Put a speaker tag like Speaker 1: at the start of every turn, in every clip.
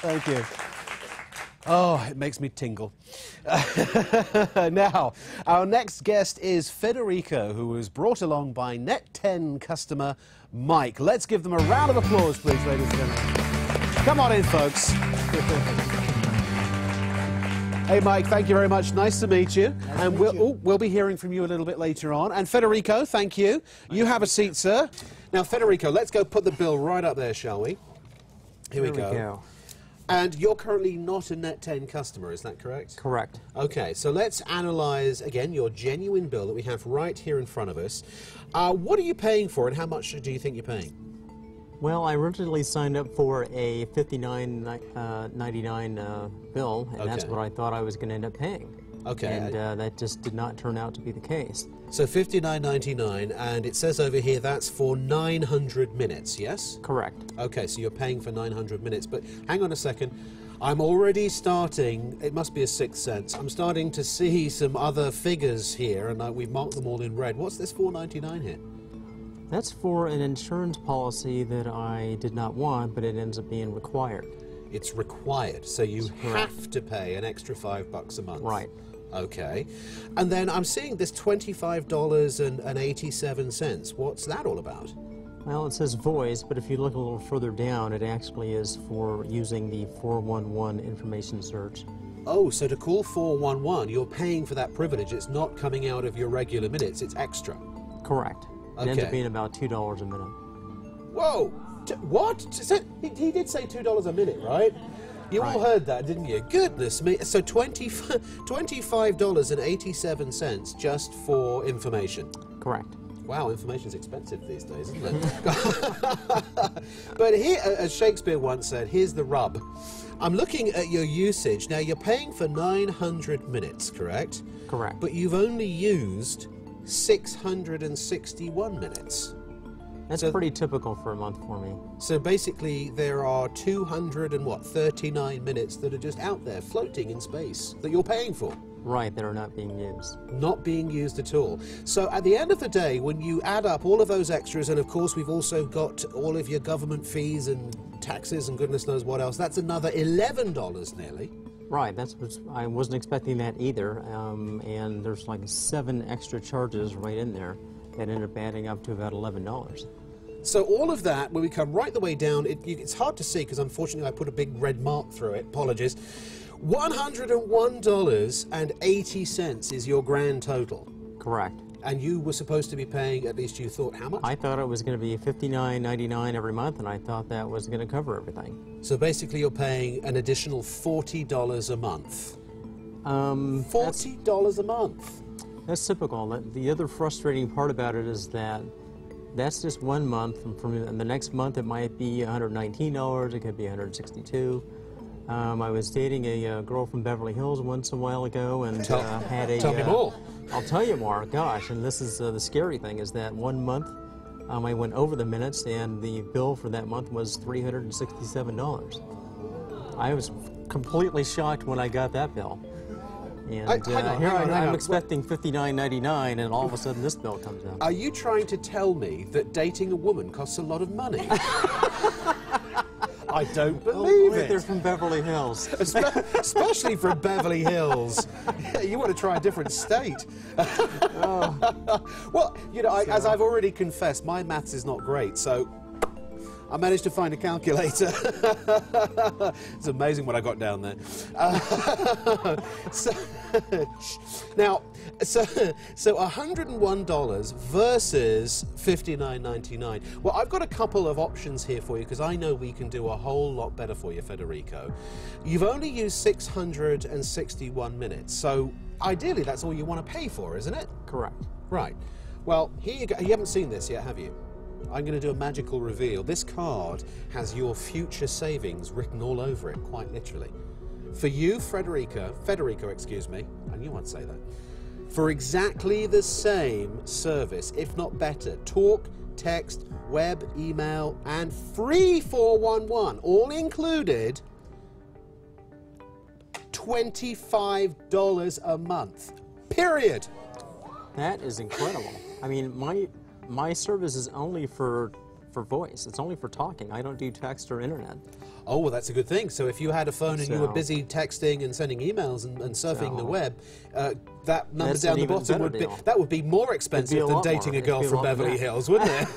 Speaker 1: Thank you. Oh, it makes me tingle. Now, our next guest is Federico, who was brought along by Net10 customer Mike. Let's give them a round of applause, please, ladies and gentlemen. Come on in, folks. Hey, Mike, thank you very much. Nice to meet you. And we'll be hearing from you a little bit later on. And Federico, thank you. You have a seat, sir. Now, Federico, let's go put the bill right up there, shall we? Here we go. And you're currently not a Net10 customer, is that correct?
Speaker 2: Correct.
Speaker 1: Okay, so let's analyze, again, your genuine bill that we have right here in front of us. What are you paying for, and how much do you think you're paying?
Speaker 2: Well, I originally signed up for a $59.99 bill, and that's what I thought I was going to end up paying.
Speaker 1: Okay.
Speaker 2: And that just did not turn out to be the case.
Speaker 1: So $59.99, and it says over here that's for 900 minutes, yes?
Speaker 2: Correct.
Speaker 1: Okay, so you're paying for 900 minutes, but hang on a second. I'm already starting, it must be a sixth sense, I'm starting to see some other figures here, and we've marked them all in red. What's this $4.99 here?
Speaker 2: That's for an insurance policy that I did not want, but it ends up being required.
Speaker 1: It's required, so you have to pay an extra $5 a month.
Speaker 2: Right.
Speaker 1: Okay. And then I'm seeing this $25.87. What's that all about?
Speaker 2: Well, it says voice, but if you look a little further down, it actually is for using the 411 information search.
Speaker 1: Oh, so to call 411, you're paying for that privilege. It's not coming out of your regular minutes, it's extra.
Speaker 2: Correct. It ends up being about $2 a minute.
Speaker 1: Whoa! What? He did say $2 a minute, right? You all heard that, didn't you? Goodness me. So $25.87 just for information.
Speaker 2: Correct.
Speaker 1: Wow, information's expensive these days, isn't it? But here, as Shakespeare once said, here's the rub. I'm looking at your usage. Now, you're paying for 900 minutes, correct?
Speaker 2: Correct.
Speaker 1: But you've only used 661 minutes.
Speaker 2: That's pretty typical for a month for me.
Speaker 1: So basically there are 239 minutes that are just out there floating in space that you're paying for.
Speaker 2: Right, that are not being used.
Speaker 1: Not being used at all. So at the end of the day, when you add up all of those extras, and of course we've also got all of your government fees and taxes and goodness knows what else, that's another $11 nearly.
Speaker 2: Right, I wasn't expecting that either, and there's like 7 extra charges right in there that ended up adding up to about $11.
Speaker 1: So all of that, when we come right the way down, it's hard to see because unfortunately I put a big red mark through it, apologies. $101.80 is your grand total.
Speaker 2: Correct.
Speaker 1: And you were supposed to be paying, at least you thought, how much?
Speaker 2: I thought it was going to be $59.99 every month, and I thought that was going to cover everything.
Speaker 1: So basically you're paying an additional $40 a month. $40 a month?
Speaker 2: That's typical. The other frustrating part about it is that that's just 1 month, and the next month it might be $119, it could be $162. I was dating a girl from Beverly Hills once a while ago, and had a...
Speaker 1: Tell me more.
Speaker 2: I'll tell you more. Gosh, and this is the scary thing, is that 1 month I went over the minutes, and the bill for that month was $367. I was completely shocked when I got that bill. And here I'm expecting $59.99, and all of a sudden this bill comes out.
Speaker 1: Are you trying to tell me that dating a woman costs a lot of money? I don't believe it.
Speaker 2: They're from Beverly Hills.
Speaker 1: Especially from Beverly Hills. You want to try a different state. Well, you know, as I've already confessed, my maths is not great, so I managed to find a calculator. It's amazing what I got down there. Now, so $101 versus $59.99. Well, I've got a couple of options here for you because I know we can do a whole lot better for you, Federico. You've only used 661 minutes, so ideally that's all you want to pay for, isn't it?
Speaker 2: Correct.
Speaker 1: Right. Well, here you go. You haven't seen this yet, have you? I'm going to do a magical reveal. This card has your future savings written all over it, quite literally. For you, Federico, excuse me, I knew I'd say that, for exactly the same service, if not better, talk, text, web, email, and free 411, all included, $25 a month, period.
Speaker 2: That is incredible. I mean, my service is only for for voice. It's only for talking. I don't do text or internet.
Speaker 1: Oh, well, that's a good thing. So if you had a phone and you were
Speaker 2: So-
Speaker 1: busy texting and sending emails and surfing the
Speaker 2: So-
Speaker 1: web, that number
Speaker 2: That's
Speaker 1: down
Speaker 2: an
Speaker 1: the
Speaker 2: even
Speaker 1: bottom
Speaker 2: better
Speaker 1: would be,
Speaker 2: deal.
Speaker 1: that would be more expensive
Speaker 2: a
Speaker 1: than
Speaker 2: lot
Speaker 1: dating
Speaker 2: more.
Speaker 1: a girl
Speaker 2: It'd be
Speaker 1: from
Speaker 2: a lot
Speaker 1: Beverly
Speaker 2: more.
Speaker 1: Hills, wouldn't it?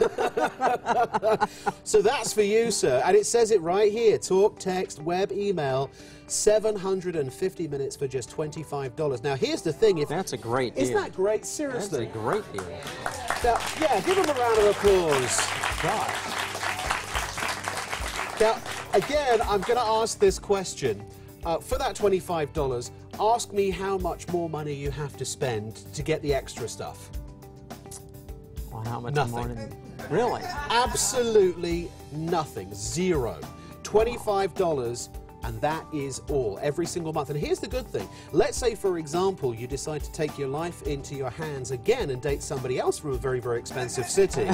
Speaker 1: So that's for you, sir. And it says it right here. Talk, text, web, email, 750 minutes for just $25. Now, here's the thing.
Speaker 2: That's a great deal.
Speaker 1: Isn't that great?
Speaker 2: That's
Speaker 1: Seriously.
Speaker 2: a great deal.
Speaker 1: Now, yeah, give them a round of applause.
Speaker 2: Gosh.
Speaker 1: Now, again, I'm going to ask this question. For that $25, ask me how much more money you have to spend to get the extra stuff.
Speaker 2: Well, how much
Speaker 1: Nothing.
Speaker 2: more than... Really?
Speaker 1: Absolutely nothing. Zero. $25, and that is all, every single month. And here's the good thing. Let's say, for example, you decide to take your life into your hands again and date somebody else from a very, very expensive city.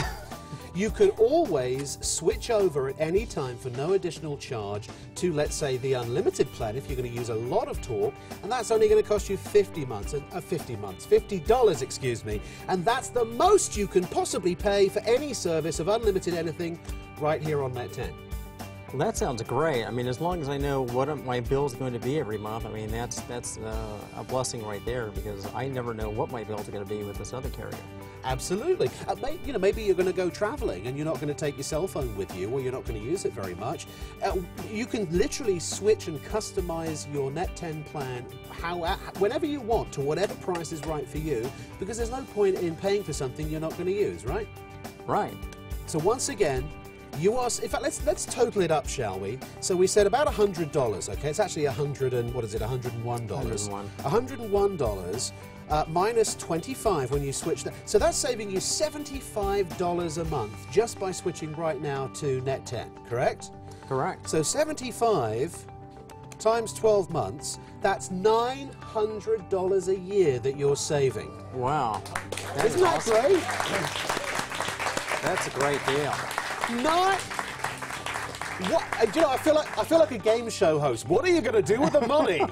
Speaker 1: You could always switch over at any time for no additional charge to, let's say, the unlimited plan if you're going to use a lot of talk, and that's only going to cost you $50, excuse me, and that's the most you can possibly pay for any service of unlimited anything right here on Net10.
Speaker 2: Well, that sounds great. I mean, as long as I know what my bill's going to be every month, I mean, that's a blessing right there, because I never know what my bills are going to be with this other carrier.
Speaker 1: Absolutely. Maybe you're going to go traveling and you're not going to take your cell phone with you, or you're not going to use it very much. You can literally switch and customize your Net10 plan whenever you want to whatever price is right for you, because there's no point in paying for something you're not going to use, right?
Speaker 2: Right.
Speaker 1: So once again, in fact, let's total it up, shall we? So we said about $100, okay? It's actually $101. $101 minus 25 when you switch that. So that's saving you $75 a month just by switching right now to Net10, correct?
Speaker 2: Correct.
Speaker 1: So 75 times 12 months, that's $900 a year that you're saving.
Speaker 2: Wow.
Speaker 1: Isn't that
Speaker 2: awesome.
Speaker 1: great?
Speaker 2: That's a great deal.
Speaker 1: What? You know, I feel like a game show host. What are you going to do with the money?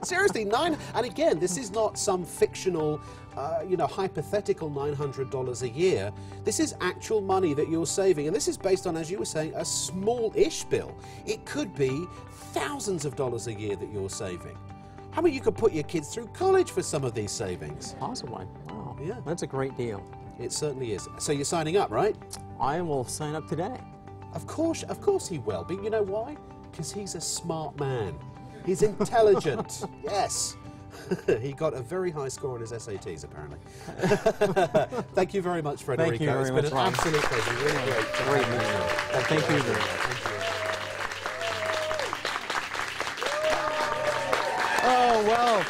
Speaker 1: Seriously, and again, this is not some fictional, hypothetical $900 a year. This is actual money that you're saving, and this is based on, as you were saying, a small-ish bill. It could be thousands of dollars a year that you're saving. How about you could put your kids through college for some of these savings?
Speaker 2: Possibly. Wow.
Speaker 1: Yeah.
Speaker 2: That's a great deal.
Speaker 1: It certainly is. So you're signing up, right?
Speaker 2: I will sign up today.
Speaker 1: Of course he will. But you know why? Because he's a smart man. He's intelligent. Yes. He got a very high score on his SATs, apparently. Thank you very much, Frederico.
Speaker 2: Thank you very
Speaker 1: it's
Speaker 2: much,
Speaker 1: been an
Speaker 2: Ron.
Speaker 1: absolute pleasure. Really great.
Speaker 2: Great meeting you. Thank you very much.
Speaker 1: Oh, well.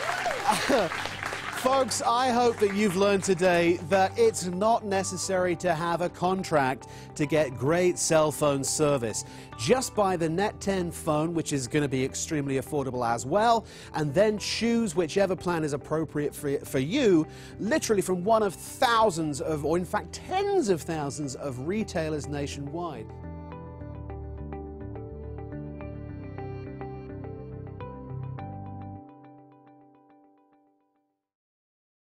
Speaker 1: Folks, I hope that you've learned today that it's not necessary to have a contract to get great cell phone service. Just buy the Net10 phone, which is going to be extremely affordable as well, and then choose whichever plan is appropriate for you, literally from one of thousands of, or in fact tens of thousands of retailers nationwide.